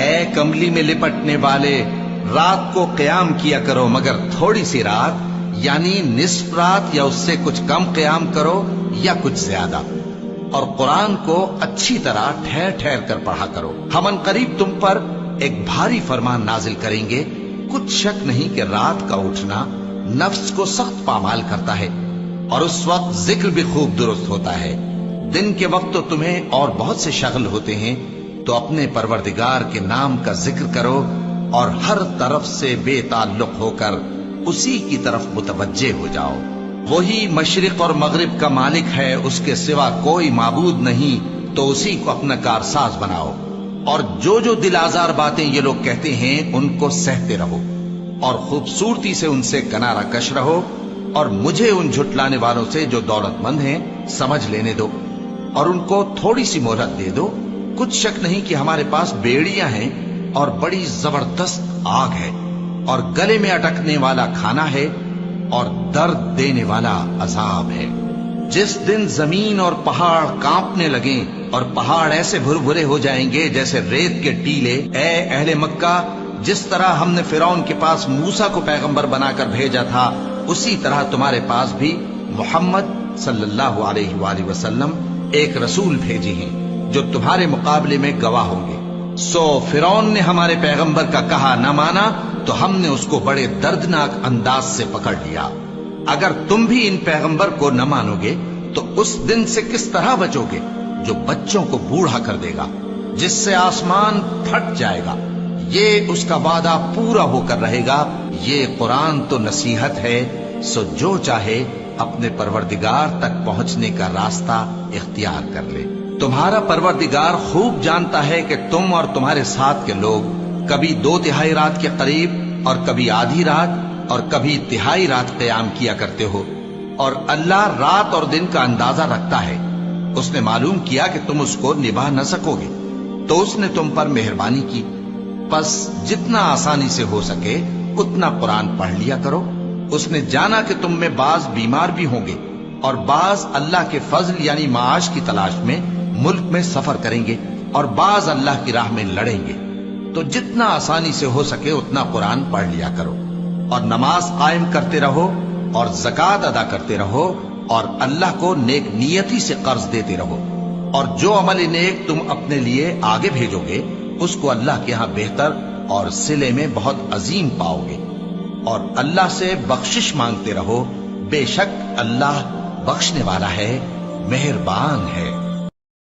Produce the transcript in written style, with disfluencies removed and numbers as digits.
اے کملی میں لپٹنے والے، رات کو قیام کیا کرو مگر تھوڑی سی رات، یعنی نصف رات یا اس سے کچھ کم قیام کرو یا کچھ زیادہ، اور قرآن کو اچھی طرح ٹھہر ٹھہر کر پڑھا کرو۔ ہم ان قریب تم پر ایک بھاری فرمان نازل کریں گے، کچھ شک نہیں کہ رات کا اٹھنا نفس کو سخت پامال کرتا ہے، اور اس وقت ذکر بھی خوب درست ہوتا ہے۔ دن کے وقت تو تمہیں اور بہت سے شغل ہوتے ہیں، تو اپنے پروردگار کے نام کا ذکر کرو اور ہر طرف سے بے تعلق ہو کر اسی کی طرف متوجہ ہو جاؤ۔ وہی مشرق اور مغرب کا مالک ہے، اس کے سوا کوئی معبود نہیں، تو اسی کو اپنا کارساز بناؤ۔ اور جو دل آزار باتیں یہ لوگ کہتے ہیں ان کو سہتے رہو، اور خوبصورتی سے ان سے کنارہ کش رہو، اور مجھے ان جھٹلانے والوں سے جو دولت مند ہیں سمجھ لینے دو، اور ان کو تھوڑی سی مہلت دے دو۔ کچھ شک نہیں کہ ہمارے پاس بیڑیاں ہیں اور بڑی زبردست آگ ہے، اور گلے میں اٹکنے والا کھانا ہے، اور درد دینے والا عذاب ہے۔ جس دن زمین اور پہاڑ کانپنے لگیں اور پہاڑ ایسے بھربھرے ہو جائیں گے جیسے ریت کے ٹیلے، اے اہل مکہ، جس طرح ہم نے فرعون کے پاس موسیٰ کو پیغمبر بنا کر بھیجا تھا، اسی طرح تمہارے پاس بھی محمد صلی اللہ علیہ وآلہ وسلم ایک رسول بھیجے ہیں جو تمہارے مقابلے میں گواہ ہوں گے۔ سو فرعون نے ہمارے پیغمبر کا کہا نہ مانا تو ہم نے اس کو بڑے دردناک انداز سے پکڑ لیا۔ اگر تم بھی ان پیغمبر کو نہ مانو گے تو اس دن سے کس طرح بچو گے جو بچوں کو بوڑھا کر دے گا، جس سے آسمان پھٹ جائے گا۔ یہ اس کا وعدہ پورا ہو کر رہے گا۔ یہ قرآن تو نصیحت ہے، سو جو چاہے اپنے پروردگار تک پہنچنے کا راستہ اختیار کر لے۔ تمہارا پروردگار خوب جانتا ہے کہ تم اور تمہارے ساتھ کے لوگ کبھی 2/3 رات کے قریب اور کبھی آدھی رات اور کبھی تہائی رات قیام کیا کرتے ہو، اور اللہ رات اور دن کا اندازہ رکھتا ہے۔ اس نے معلوم کیا کہ تم اس کو نبھا نہ سکو گے، تو اس نے تم پر مہربانی کی، پس جتنا آسانی سے ہو سکے اتنا قرآن پڑھ لیا کرو۔ اس نے جانا کہ تم میں بعض بیمار بھی ہوں گے، اور بعض اللہ کے فضل یعنی معاش کی تلاش میں ملک میں سفر کریں گے، اور بعض اللہ کی راہ میں لڑیں گے، تو جتنا آسانی سے ہو سکے اتنا قرآن پڑھ لیا کرو، اور نماز قائم کرتے رہو اور زکوٰۃ ادا کرتے رہو، اور اللہ کو نیک نیتی سے قرض دیتے رہو، اور جو عمل نیک تم اپنے لیے آگے بھیجو گے اس کو اللہ کے ہاں بہتر اور صلے میں بہت عظیم پاؤ گے، اور اللہ سے بخشش مانگتے رہو، بے شک اللہ بخشنے والا ہے، مہربان ہے۔